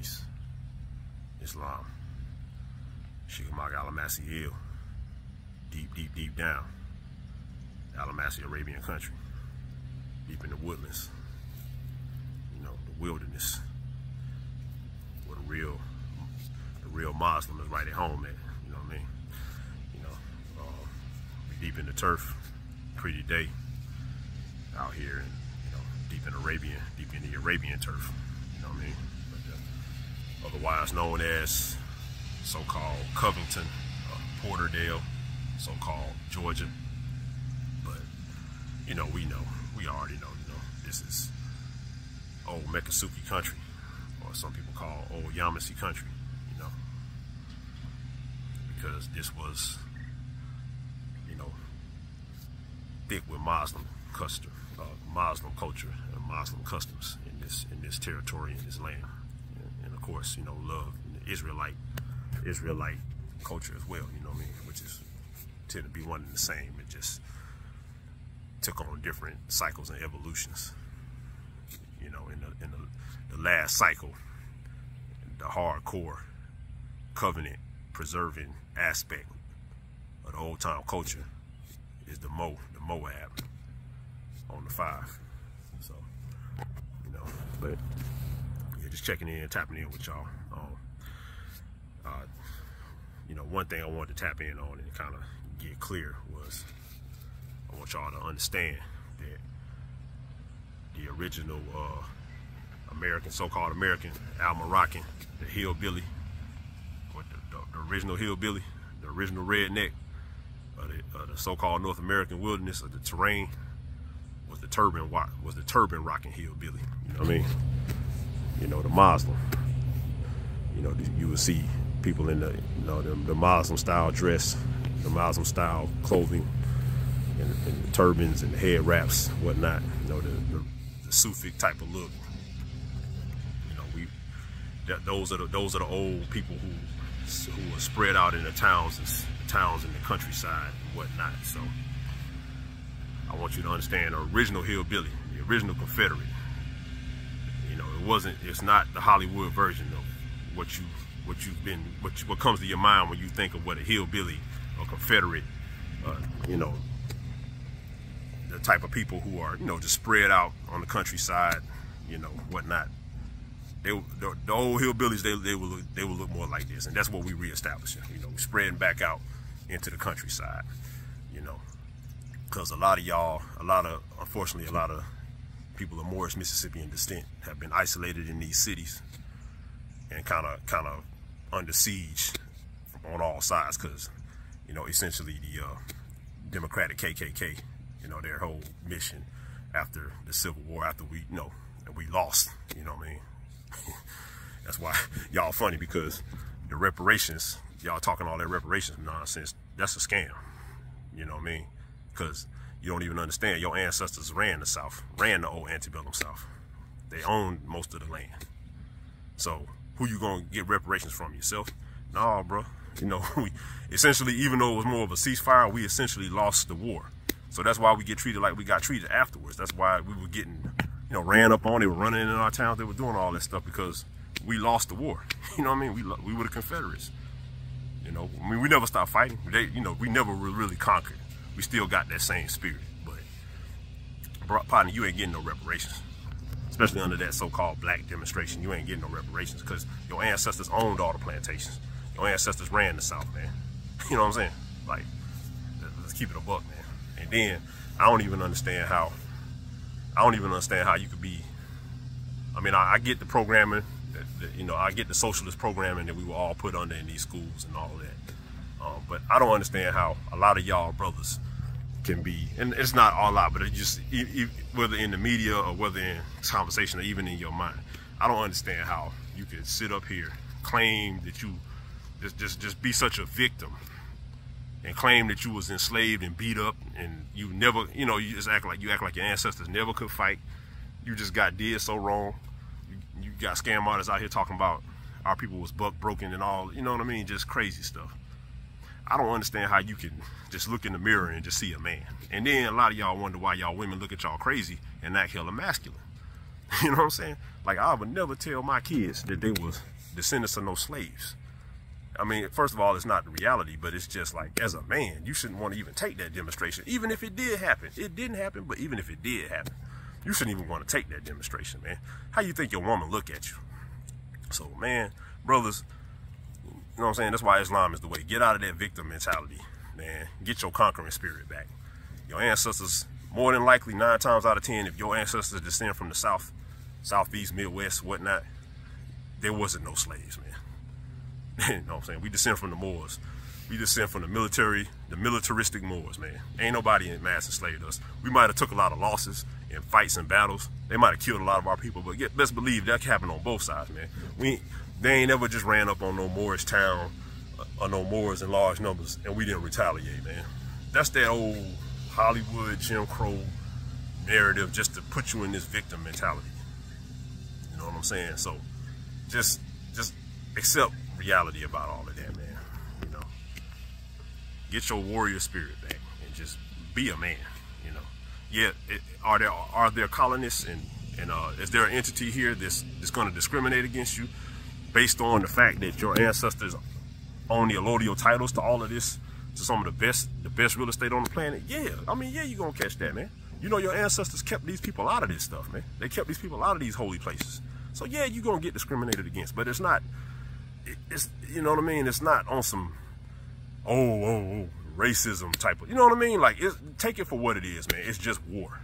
Peace, Islam, Sheekamauga Alamassee-El, deep down, Alamassee, Arabian country, deep in the woodlands, you know, the wilderness, where the real Moslem is right at home at, you know what I mean? You know, deep in the turf, pretty day out here, and you know, deep in the Arabian turf, you know what I mean? But, otherwise known as so-called Covington, Porterdale, so-called Georgia. But you know, we already know, you know, this is old Mecca country, or some people call old Yamasee country, you know, because this was, you know, thick with Muslim culture and Muslim customs in this territory, in this land, and of course, you know, love the Israelite culture as well, you know what I mean, which is tend to be one and the same. It just took on different cycles and evolutions. You know, in the last cycle, the hardcore covenant preserving aspect of the old time culture is the Moab on the 5. So, you know, but yeah, just checking in, tapping in with y'all. You know, one thing I wanted to tap in on and kind of get clear was, I want y'all to understand that the original so-called American Al-Moroccan, the hillbilly, or the original hillbilly, the original redneck of the so-called North American wilderness, of the terrain, was the turban rocking hillbilly. You know what I mean? You know, the Moslem. You know, you would see people in the, you know, the Moslem style dress, the Moslem style clothing, and the turbans and the head wraps, whatnot. You know, the Sufi type of look. You know, those are the old people who are spread out in the towns in the countryside and whatnot. So I want you to understand, the original hillbilly, the original Confederate. You know, it's not the Hollywood version of what comes to your mind when you think of what a hillbilly or Confederate, you know, the type of people who are, you know, just spread out on the countryside, you know, whatnot. The old hillbillies, they will look more like this, and that's what we reestablishing. You know, spreading back out into the countryside. You know, because unfortunately, a lot of people of Morris, Mississippian descent have been isolated in these cities and kind of under siege on all sides, because, you know, essentially the Democratic KKK, you know, their whole mission after the Civil War, after we lost, you know what I mean? That's why y'all funny, because the reparations, y'all talking all that reparations nonsense, that's a scam, you know what I mean? Because you don't even understand, your ancestors ran the South, ran the old antebellum South. They owned most of the land. So who you gonna get reparations from? Yourself? Nah, bro. You know, we essentially, even though it was more of a ceasefire, we essentially lost the war. So that's why we get treated like we got treated afterwards. That's why we were getting, you know, ran up on. They were running in our towns. They were doing all this stuff because we lost the war. You know what I mean? We were the Confederates. You know, I mean, we never stopped fighting. You know, we never really conquered. We still got that same spirit. But, partner, you ain't getting no reparations. Especially under that so-called black demonstration, you ain't getting no reparations, because your ancestors owned all the plantations. Your ancestors ran the South, man. You know what I'm saying? Like, let's keep it a buck, man. And then I don't even understand how you could be. I mean, I get the programming, you know, I get the socialist programming that we were all put under in these schools and all of that. But I don't understand how a lot of y'all brothers can be, and it's not all out, but it just, whether in the media or whether in conversation or even in your mind, I don't understand how you can sit up here, claim that you just be such a victim, and claim that you was enslaved and beat up, and you never, you know, you act like your ancestors never could fight. You just did so wrong. You got scam artists out here talking about our people was buck broken and all, you know what I mean? Just crazy stuff. I don't understand how you can just look in the mirror and just see a man. And then a lot of y'all wonder why y'all women look at y'all crazy and act hella masculine. You know what I'm saying? Like, I would never tell my kids that they was descendants of no slaves. I mean, first of all, it's not the reality, but it's just like, as a man, you shouldn't want to even take that demonstration, even if it did happen. It didn't happen, but even if it did happen, you shouldn't even want to take that demonstration, man. How you think your woman look at you? So, man, brothers, you know what I'm saying? That's why Islam is the way. Get out of that victim mentality, man. Get your conquering spirit back. Your ancestors, more than likely, 9 times out of 10, if your ancestors descend from the South, Southeast, Midwest, whatnot, there wasn't no slaves, man. You know what I'm saying? We descend from the Moors. We descend from the militaristic Moors, man. Ain't nobody in mass enslaved us. We might have took a lot of losses in fights and battles. They might have killed a lot of our people, but best believe that happened on both sides, man. They ain't never just ran up on no Moorish town or no Moors in large numbers and we didn't retaliate, man. That's that old Hollywood Jim Crow narrative just to put you in this victim mentality. You know what I'm saying? So just accept reality about all of that, man. You know, get your warrior spirit back and just be a man. You know, yeah. Are there colonists and is there an entity here that's going to discriminate against you based on the fact that your ancestors own the allodial titles to all of this, to some of the best real estate on the planet? Yeah, I mean, yeah, you're gonna catch that, man. You know, your ancestors kept these people out of this stuff, man. They kept these people out of these holy places. So yeah, you're gonna get discriminated against, but it's not. It's, you know what I mean? It's not on some racism type of, you know what I mean? Like, take it for what it is, man. It's just war.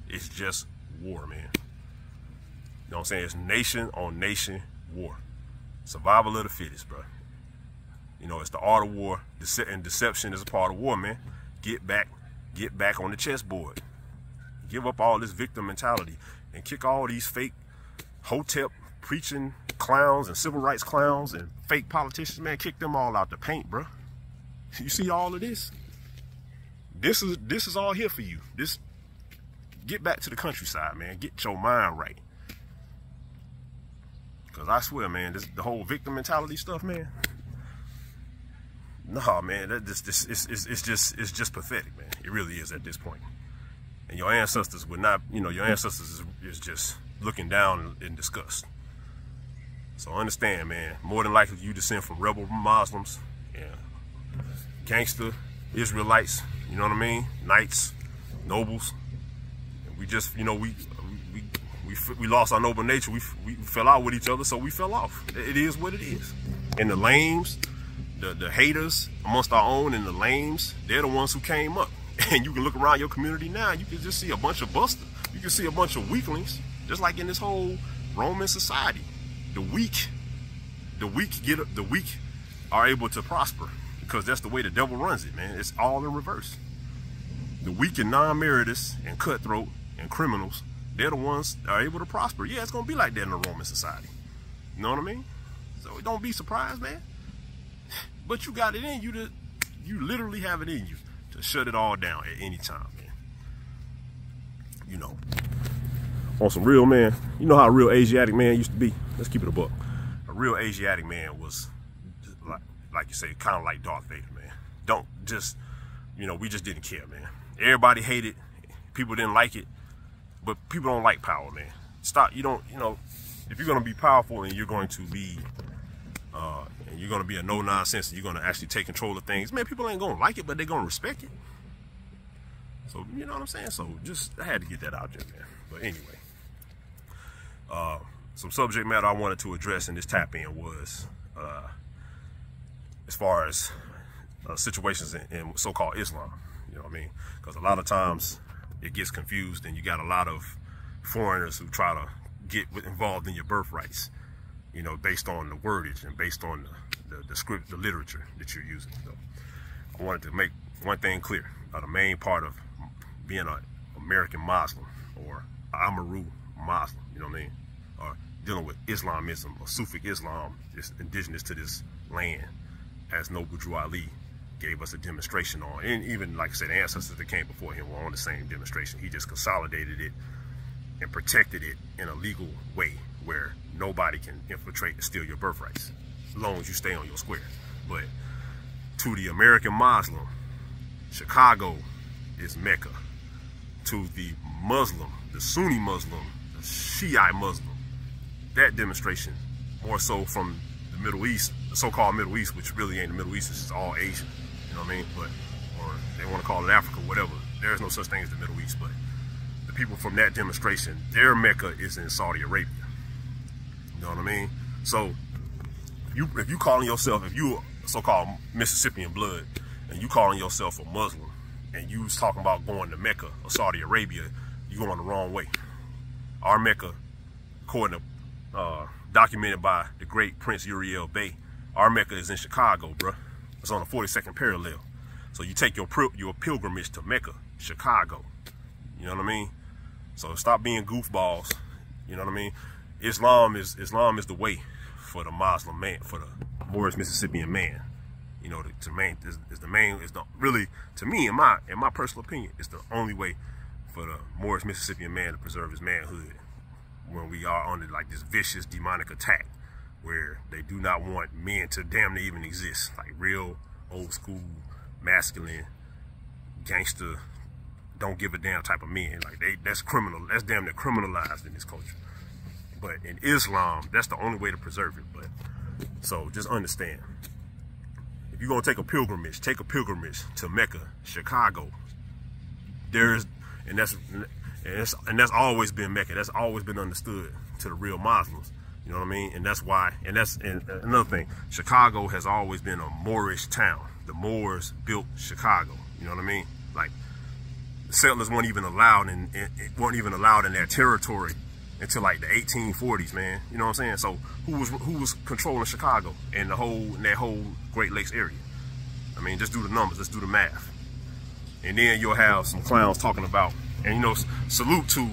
It's just war, man. You know what I'm saying? It's nation on nation war. Survival of the fittest, bro. You know, it's the art of war, and deception is a part of war, man. Get back on the chessboard. Give up all this victim mentality and kick all these fake hotep preaching clowns and civil rights clowns and fake politicians, man. Kick them all out the paint, bro. You see all of this? This is all here for you. Get back to the countryside, man. Get your mind right. Cause I swear, man, the whole victim mentality stuff, man. No, man, it's just pathetic, man. It really is at this point. And your ancestors would not, you know, your ancestors is just looking down in disgust. So understand, man, more than likely you descend from rebel Muslims and gangster Israelites, you know what I mean? Knights, nobles. And we just, you know, we lost our noble nature. We fell out with each other, so we fell off. It is what it is. And the lames, the haters amongst our own and the lames, they're the ones who came up. And you can look around your community now, you can just see a bunch of busters. You can see a bunch of weaklings, just like in this whole Roman society. The weak are able to prosper because that's the way the devil runs it, man. It's all in reverse. The weak and non-meritorious and cutthroat and criminals, they're the ones that are able to prosper. Yeah, it's gonna be like that in the Roman society. You know what I mean? So don't be surprised, man. But you got it in you you literally have it in you to shut it all down at any time, man. You know. On some real, man, you know how a real Asiatic man used to be? Let's keep it a buck. A real Asiatic man was, like you say, kind of like Darth Vader, man. Don't just, you know, we just didn't care, man. Everybody hated, people didn't like it, but people don't like power, man. Stop, you know, if you're going to be powerful and you're going to be, and you're going to be a no-nonsense and you're going to actually take control of things, man, people ain't going to like it, but they're going to respect it. So, you know what I'm saying? So, I had to get that out there, man. But anyway. Some subject matter I wanted to address in this tap-in was as far as situations in so-called Islam, you know what I mean? Because a lot of times it gets confused and you got a lot of foreigners who try to get involved in your birthrights, you know, based on the wordage and based on the script, the literature that you're using. So I wanted to make one thing clear. The main part of being an American Muslim or Amaru Muslim, you know what I mean? Or dealing with Islamism or Sufic Islam, is indigenous to this land, as Noble Drew Ali gave us a demonstration on. And even, like I said, the ancestors that came before him were on the same demonstration. He just consolidated it and protected it in a legal way where nobody can infiltrate and steal your birthrights, as long as you stay on your square. But to the American Muslim, Chicago is Mecca. To the Muslim, the Sunni Muslim, Shiite Muslim. That demonstration, more so from the Middle East, the so-called Middle East, which really ain't the Middle East, it's just all Asian, you know what I mean? But, or they want to call it Africa, whatever. There's no such thing as the Middle East, but the people from that demonstration, their Mecca is in Saudi Arabia. You know what I mean? So, if you calling yourself, if you so-called Mississippian blood, and you calling yourself a Muslim, and you was talking about going to Mecca or Saudi Arabia, you going the wrong way. Our Mecca, according to documented by the great Prince Uriel Bey, our Mecca is in Chicago, bruh. It's on the 42nd parallel. So you take your pilgrimage to Mecca, Chicago. You know what I mean? So stop being goofballs. You know what I mean? Islam is the way for the Moslem man, for the Moorish Mississippian man. You know, really, to me, in my personal opinion, it's the only way for the Moorish Mississippian man to preserve his manhood when we are under like this vicious demonic attack where they do not want men to damn near even exist, like real old school masculine gangster don't give a damn type of men. Like that's criminal, that's damn near criminalized in this culture. But in Islam, that's the only way to preserve it. But so just understand, if you're gonna take a pilgrimage to Mecca, Chicago. And that's always been Mecca. That's always been understood to the real Muslims. You know what I mean? And that's why. And another thing. Chicago has always been a Moorish town. The Moors built Chicago. You know what I mean? Like the settlers weren't even allowed in their territory until like the 1840s, man. You know what I'm saying? So who was controlling Chicago and that whole Great Lakes area? I mean, just do the numbers. Let's do the math. And then you'll have some clowns talking about, and you know, salute to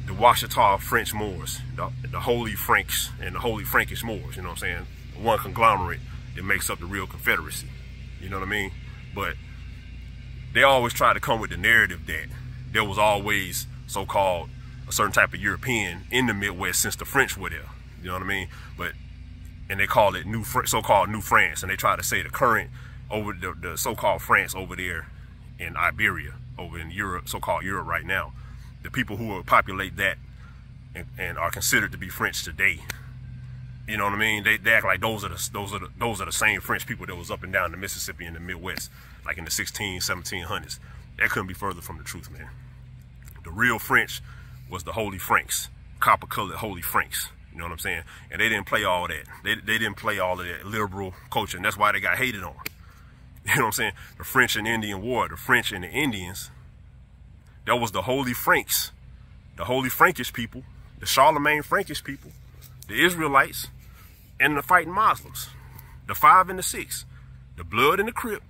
the Washitaw French Moors, the Holy Franks and the Holy Frankish Moors, you know what I'm saying? One conglomerate that makes up the real Confederacy, you know what I mean? But they always try to come with the narrative that there was always so-called a certain type of European in the Midwest since the French were there, you know what I mean? And they call it so-called New France, and they try to say the current over the so-called France over there in Iberia, over in Europe, so-called Europe right now, the people who will populate that and are considered to be French today, you know what I mean? They act like those are the same French people that was up and down the Mississippi in the Midwest, like in the 1700s. That couldn't be further from the truth, man. The real French was the Holy Franks, copper-colored Holy Franks. You know what I'm saying? And they didn't play all that. They didn't play all of that liberal culture, and that's why they got hated on. You know what I'm saying? The French and Indian War, the French and the Indians, that was the Holy Franks, the Holy Frankish people, the Charlemagne Frankish people, the Israelites, and the fighting Muslims, the 5 and the 6, the Blood and the Crip,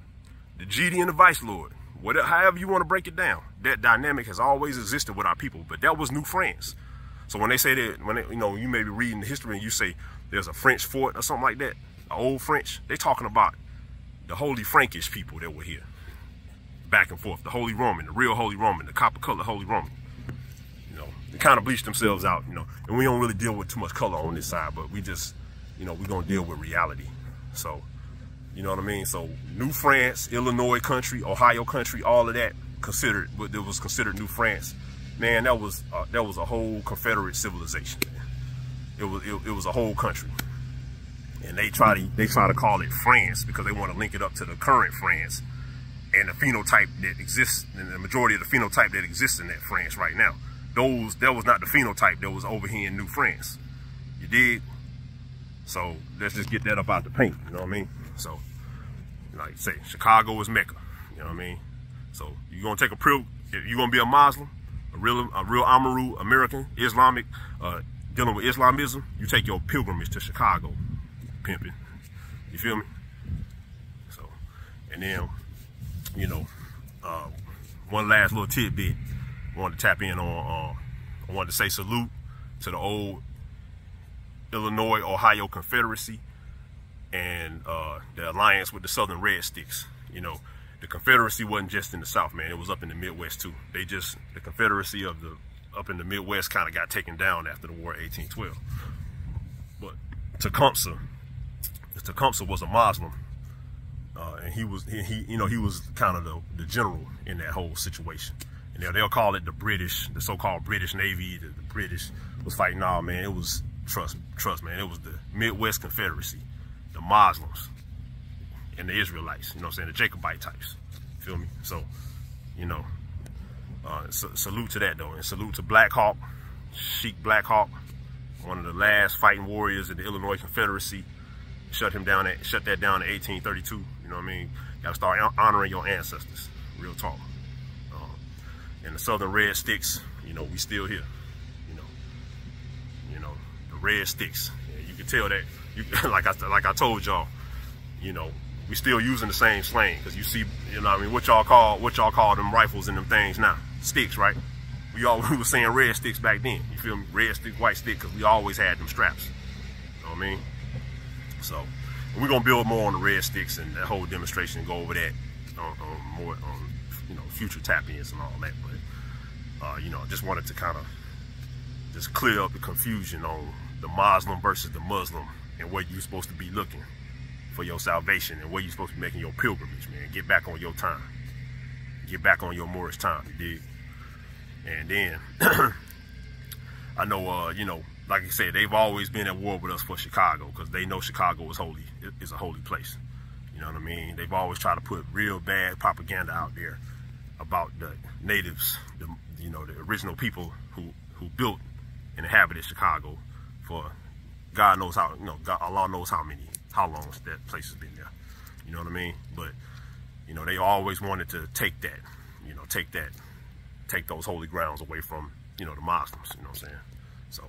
the GD and the Vice Lord, whatever, however you want to break it down. That dynamic has always existed with our people, but that was New France. So when they say that, you know, you may be reading the history and you say there's a French fort or something like that, the old French, they talking about the Holy Frankish people that were here, back and forth, the Holy Roman, the real Holy Roman, the copper-colored Holy Roman. You know, they kind of bleached themselves out, you know, and we don't really deal with too much color on this side, but we just, you know, we're going to deal with reality. So, you know what I mean? So, New France, Illinois country, Ohio country, all of that was considered New France. Man, that was a whole Confederate civilization, man. It was a whole country. And they try to call it France because they want to link it up to the current France and the phenotype that exists, and the majority of the phenotype that exists in that France right now. That was not the phenotype that was over here in New France. You dig? So let's just get that up out the paint, you know what I mean? So, like I say, Chicago is Mecca, you know what I mean? So you're gonna take if you're gonna be a Muslim, a real Amaru American, Islamic, dealing with Islamism, you take your pilgrimage to Chicago. Pimping, you feel me? So, and then, you know, one last little tidbit I wanted to tap in on. I wanted to say salute to the old Illinois Ohio Confederacy and the alliance with the Southern Red Sticks. You know, the Confederacy wasn't just in the South, man. It was up in the Midwest too. The Confederacy up in the Midwest kind of got taken down after the War of 1812. But Tecumseh was a Muslim, and he was kind of the general in that whole situation. And You know, they'll call it the British, the so-called British Navy. The British was fighting. Nah, man, it was, trust, man, it was the Midwest Confederacy, the Muslims, and the Israelites. You know what I'm saying? The Jacobite types. Feel me? So, you know, salute to that though, and salute to Black Hawk, Sheik Black Hawk, one of the last fighting warriors of the Illinois Confederacy. Shut that down in 1832. You know what I mean? Got to start honoring your ancestors. Real talk. And the Southern Red Sticks, you know, we still here. You know, the Red Sticks. Yeah, you can tell that. You, like I told y'all, you know, we still using the same slang, because you see, you know what I mean, what y'all call them rifles and them things now? Sticks, right? We were saying red sticks back then. You feel me? Red stick, white stick, because we always had them straps. You know what I mean? So we're gonna build more on the red sticks and that whole demonstration and go over that more on, you know, future tap-ins and all that. But you know, just wanted to kind of just clear up the confusion on the Muslim versus the Muslim, and where you're supposed to be looking for your salvation, and where you're supposed to be making your pilgrimage, man. Get back on your time. Get back on your Moorish time, you dig? And then, I know, you know, like I said, they've always been at war with us for Chicago, because they know Chicago is holy. It is a holy place. You know what I mean? They've always tried to put real bad propaganda out there about the natives, you know, the original people who built and inhabited Chicago for God knows how, you know, Allah knows how long that place has been there. You know what I mean? But, you know, they always wanted to take that, you know, take those holy grounds away from, you know, the Muslims. You know what I'm saying? So,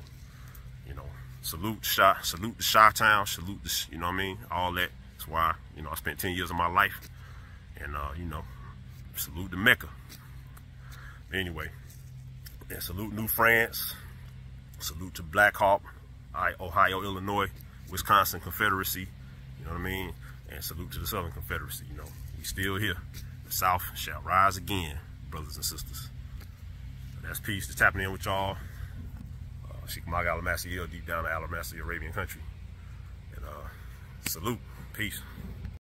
you know, salute the Chi-Town, salute the, you know what I mean? All that. That's why, you know, I spent 10 years of my life, and, you know, salute the Mecca. Anyway, and salute New France, salute to Black Hawk, Ohio, Illinois, Wisconsin Confederacy, you know what I mean? And salute to the Southern Confederacy. You know, we still here. The South shall rise again, brothers and sisters. So that's peace. Just tapping in with y'all. Sheekamauga Alamassee-El, deep down in Alamassee, Arabian country. And salute. Peace.